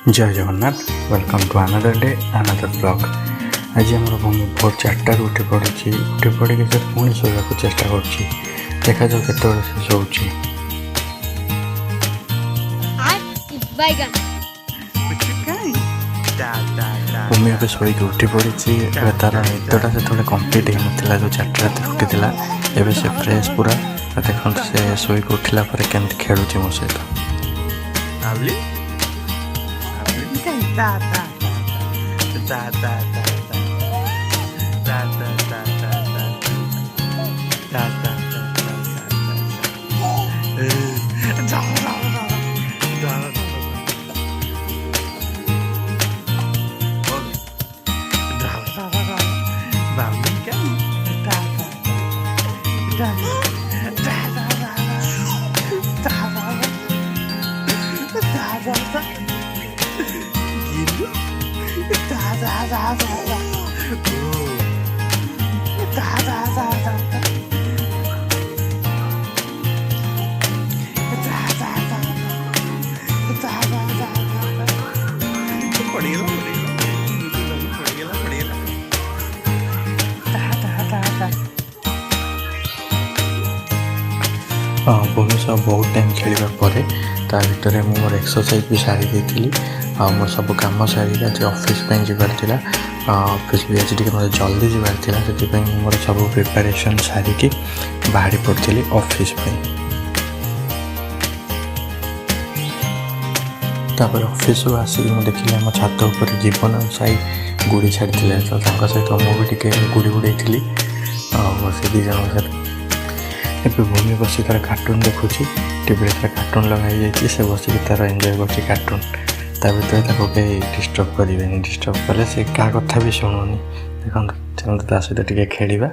जय Jagannath welcome to another day another blog. आज आम भूमि भोर 4टार उठी पड़ी से पुणी शोक चेष्टा कर देखा जाऊ के से शोची। भूमि अब शोक उठी पड़ी तार निदटा से थोड़े कम्प्लीट हो नाला जो 4टा रात उठी एवं से फ्रेश पूरा देखते से शोक उठला केमती खेलुची मो सहित। भूमि सब बहुत टाइम खेलवा भर मोर एक्सरसाइज भी सारी देती मोर सब कम सारी आज ऑफिस जबार ऑफिस भी आज मतलब जल्दी जबार से मोर सब प्रिपरेशन सारिकी बाहरी पड़ी ऑफिस तापर ऑफिस आसिक देखिए आम छात उपर जीवन साई गुड़ी छाड़ी तो सहित मुझे गुड़ी गुड़े से दी जन ଏବେ ଭୂମି ବସି ତାର କାର୍ଟୁନ୍ ଦେଖୁଛି। ଟିଭିରେ ତାର କାର୍ଟୁନ୍ ଲଗାଯାଇଛି, ସେ ବସିକି ତାର ଏନ୍ଜୟ କରୁଛି କାର୍ଟୁନ୍। ତା ଭିତରେ ତାକୁ କେହି ଡିଷ୍ଟର୍ବ କରିବେନି, ଡିଷ୍ଟର୍ବ କଲେ ସେ କାହା କଥା ବି ଶୁଣୁନି। ଦେଖନ୍ତୁ ଚାଲନ୍ତୁ ତା ସହିତ ଟିକେ ଖେଳିବା।